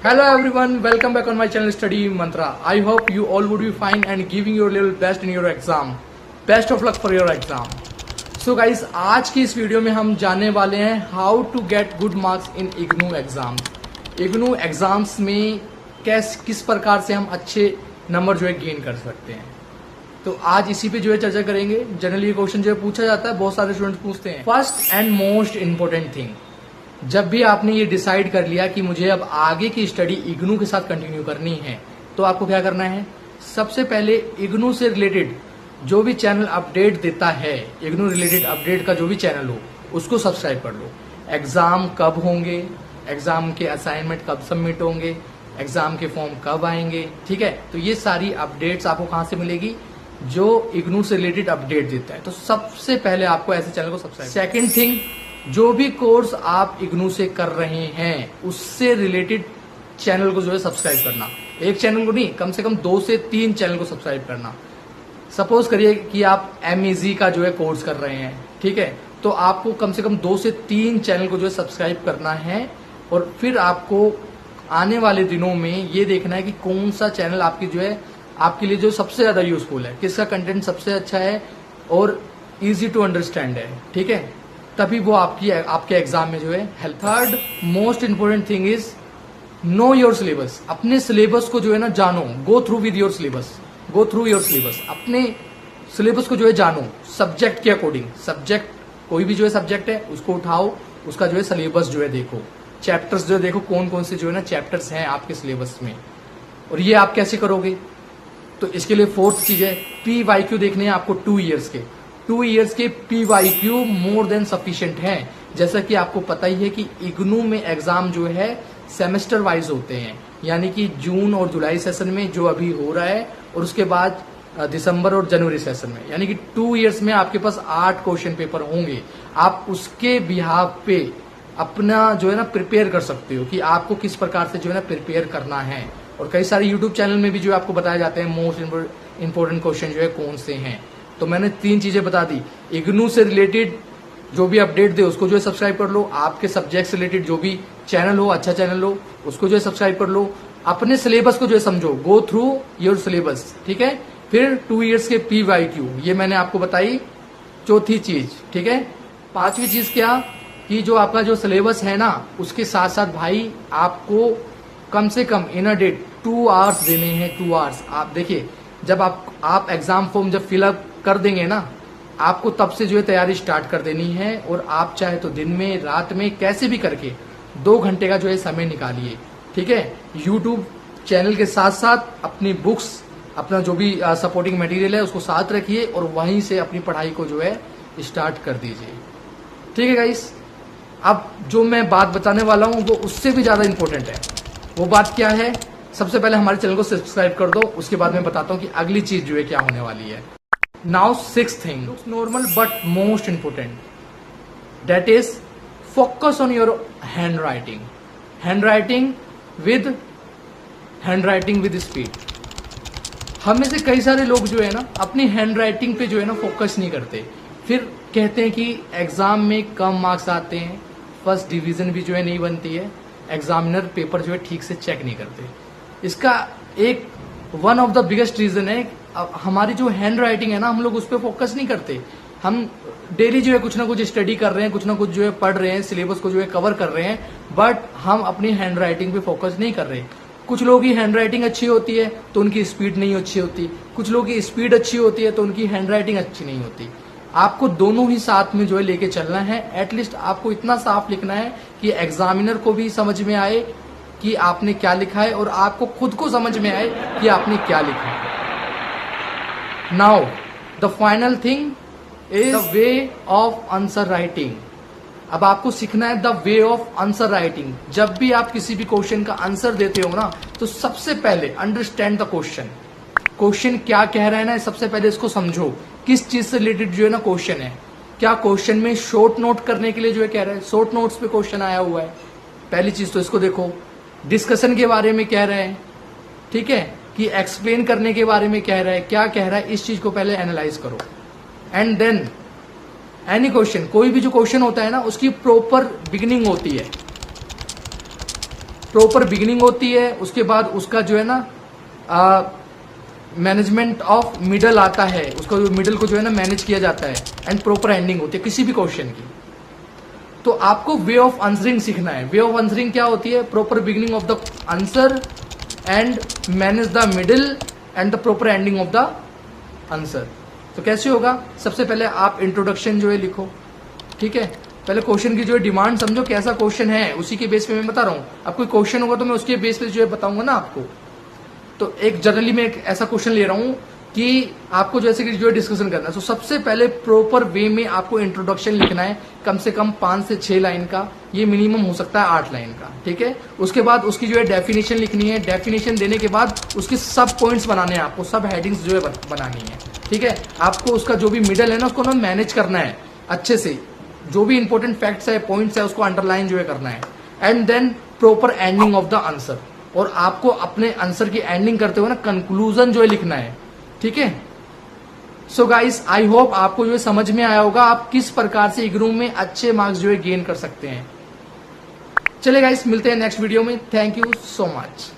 Hello everyone, welcome back on my channel Study Mantra. I hope you all would be fine and giving your level best in your exam. Best of luck for your exam. So guys, आज की इस video में हम जानने वाले हैं how to get good marks in IGNOU exam. IGNOU exams में किस प्रकार से हम अच्छे नंबर जो है गेन कर सकते हैं। तो आज इसी पे जो है चर्चा करेंगे। जनरली ये क्वेश्चन जो है पूछा जाता है, बहुत सारे स्टूडेंट पूछते हैं। First and most important thing, जब भी आपने ये डिसाइड कर लिया कि मुझे अब आगे की स्टडी इग्नू के साथ कंटिन्यू करनी है, तो आपको क्या करना है? सबसे पहले इग्नू से रिलेटेड जो भी चैनल अपडेट देता है, इग्नू रिलेटेड अपडेट का जो भी चैनल हो, उसको सब्सक्राइब कर लो। एग्जाम कब होंगे, एग्जाम के असाइनमेंट कब सबमिट होंगे, एग्जाम के फॉर्म कब आएंगे, ठीक है। तो ये सारी अपडेट्स आपको कहां से मिलेगी? जो इग्नू से रिलेटेड अपडेट देता है। तो सबसे पहले आपको ऐसे चैनल को सब्सक्राइब। सेकेंड थिंग, जो भी कोर्स आप इग्नू से कर रहे हैं उससे रिलेटेड चैनल को जो है सब्सक्राइब करना। एक चैनल को नहीं, कम से कम 2 से 3 चैनल को सब्सक्राइब करना। सपोज करिए कि आप MEZ का जो है कोर्स कर रहे हैं, ठीक है, तो आपको कम से कम 2 से 3 चैनल को जो है सब्सक्राइब करना है। और फिर आपको आने वाले दिनों में ये देखना है कि कौन सा चैनल आपकी जो है आपके लिए जो सबसे ज्यादा यूजफुल है, किसका कंटेंट सबसे अच्छा है और इजी टू अंडरस्टैंड है, ठीक है। तभी वो आपके एग्जाम में जो है help. Third most important thing is know your syllabus. अपने सिलेबस को जो है ना जानो। Go through with your syllabus, go through your syllabus. अपने सिलेबस को जो है जानो सब्जेक्ट के अकॉर्डिंग। सब्जेक्ट कोई भी जो है सब्जेक्ट है उसको उठाओ, उसका जो है सिलेबस जो है देखो, चैप्टर्स जो है देखो कौन कौन से जो है ना चैप्टर्स हैं आपके सिलेबस में। और ये आप कैसे करोगे? तो इसके लिए फोर्थ चीज है PYQ देखने हैं आपको 2 ईयर्स के। 2 ईयर्स के PYQ मोर देन सफिशिएंट है। जैसा कि आपको पता ही है कि इग्नू में एग्जाम जो है सेमेस्टर वाइज होते हैं, यानी कि जून और जुलाई सेशन में जो अभी हो रहा है, और उसके बाद दिसंबर और जनवरी सेशन में, यानी कि 2 ईयर्स में आपके पास 8 क्वेश्चन पेपर होंगे। आप उसके बिहाफ पे अपना जो है ना प्रिपेयर कर सकते हो कि आपको किस प्रकार से जो है ना प्रिपेयर करना है। और कई सारे यूट्यूब चैनल में भी जो आपको बताया जाते हैं मोस्ट इंपोर्टेंट क्वेश्चन जो है कौन से हैं। तो मैंने 3 चीजें बता दी। इग्नू से रिलेटेड जो भी अपडेट दे उसको जो है सब्सक्राइब कर लो। आपके सब्जेक्ट से रिलेटेड जो भी चैनल हो, अच्छा चैनल हो, उसको जो है सब्सक्राइब कर लो। अपने सिलेबस को जो है समझो, गो थ्रू योर सिलेबस, ठीक है। फिर 2 ईयर्स के PYQ, ये मैंने आपको बताई चौथी चीज, ठीक है। 5वीं चीज क्या कि जो आपका जो सिलेबस है ना, उसके साथ साथ भाई आपको कम से कम इन अ डे 2 आवर्स देने हैं। 2 आवर्स आप देखिए, जब आप एग्जाम फॉर्म जब फिलअप कर देंगे ना, आपको तब से जो है तैयारी स्टार्ट कर देनी है। और आप चाहे तो दिन में, रात में, कैसे भी करके 2 घंटे का जो है समय निकालिए, ठीक है। यूट्यूब चैनल के साथ साथ अपनी बुक्स, अपना जो भी सपोर्टिंग मटेरियल है उसको साथ रखिए और वहीं से अपनी पढ़ाई को जो है स्टार्ट कर दीजिए, ठीक है गाइस। अब जो मैं बात बताने वाला हूं वो उससे भी ज्यादा इंपॉर्टेंट है। वो बात क्या है? सबसे पहले हमारे चैनल को सब्सक्राइब कर दो, उसके बाद मैं बताता हूं कि अगली चीज जो है क्या होने वाली है। Now 6th thing, looks normal but most important, that is focus on your hand writing. Hand writing with speed. हम में से कई सारे लोग जो है ना अपनी हैंड राइटिंग पे जो है ना फोकस नहीं करते, फिर कहते हैं कि एग्जाम में कम मार्क्स आते हैं, फर्स्ट डिवीजन भी जो है नहीं बनती है, एग्जामिनर पेपर जो है ठीक से चेक नहीं करते। इसका एक one of the biggest reason है हमारी जो हैंड राइटिंग है ना, हम लोग उस पर फोकस नहीं करते। हम डेली जो है कुछ ना कुछ स्टडी कर रहे हैं, कुछ ना कुछ जो है पढ़ रहे हैं, सिलेबस को जो है कवर कर रहे हैं, बट हम अपनी हैंड राइटिंग पे फोकस नहीं कर रहे। कुछ लोगों की हैंड राइटिंग अच्छी होती है तो उनकी स्पीड नहीं अच्छी होती, कुछ लोगों की स्पीड अच्छी होती है तो उनकी हैंड राइटिंग अच्छी नहीं होती। आपको दोनों ही साथ में जो है लेके चलना है। एटलीस्ट आपको इतना साफ लिखना है कि एग्जामिनर को भी समझ में आए कि आपने क्या लिखा है और आपको खुद को समझ में आए कि आपने क्या लिखा है। Now the final thing is the way of answer writing. अब आपको सीखना है the way of answer writing. जब भी आप किसी भी क्वेश्चन का आंसर देते हो ना, तो सबसे पहले अंडरस्टैंड द क्वेश्चन। क्वेश्चन क्या कह रहा है ना, सबसे पहले इसको समझो। किस चीज से रिलेटेड जो है ना क्वेश्चन है। क्या क्वेश्चन में शॉर्ट नोट करने के लिए जो है कह रहा है, शॉर्ट नोट्स पे क्वेश्चन आया हुआ है, पहली चीज तो इसको देखो। डिस्कशन के बारे में कह रहे हैं, ठीक है, कि एक्सप्लेन करने के बारे में कह रहा है, क्या कह रहा है, इस चीज को पहले एनालाइज करो। एंड देन एनी क्वेश्चन, कोई भी जो क्वेश्चन होता है ना, उसकी प्रॉपर बिगिनिंग होती है। प्रॉपर बिगिनिंग होती है, उसके बाद उसका जो है ना मैनेजमेंट ऑफ मिडल आता है, उसका जो मिडल को जो है ना मैनेज किया जाता है, एंड प्रॉपर एंडिंग होती है किसी भी क्वेश्चन की। तो आपको वे ऑफ आंसरिंग सीखना है। वे ऑफ आंसरिंग क्या होती है? Proper beginning of the answer and manage the middle and the proper ending of the answer. तो कैसे होगा? सबसे पहले आप इंट्रोडक्शन जो है लिखो, ठीक है। पहले क्वेश्चन की जो है डिमांड समझो, कैसा क्वेश्चन है, उसी के बेस पे मैं बता रहा हूं। अब कोई क्वेश्चन होगा तो मैं उसके बेस पे जो है बताऊंगा ना आपको। तो एक जनरली मैं एक ऐसा क्वेश्चन ले रहा हूं कि आपको जैसे कि जो है डिस्कशन करना है। तो सबसे पहले प्रॉपर वे में आपको इंट्रोडक्शन लिखना है, कम से कम 5 से 6 लाइन का, ये मिनिमम हो सकता है 8 लाइन का, ठीक है। उसके बाद उसकी जो है डेफिनेशन लिखनी है। डेफिनेशन देने के बाद उसके सब पॉइंट्स बनाने हैं आपको, सब हेडिंग्स जो है बनानी है, ठीक है। आपको उसका जो भी मिडल है ना उसको ना मैनेज करना है अच्छे से, जो भी इंपॉर्टेंट फैक्ट्स है, पॉइंट्स है, उसको अंडरलाइन जो है करना है। And then proper ending of the answer, और आपको अपने आंसर की एंडिंग करते हुए ना कंक्लूजन जो है लिखना है, ठीक है। सो गाइस, आई होप आपको जो है समझ में आया होगा आप किस प्रकार से इग्नू में अच्छे मार्क्स जो है गेन कर सकते हैं। चलिए गाइस, मिलते हैं नेक्स्ट वीडियो में। Thank you so much.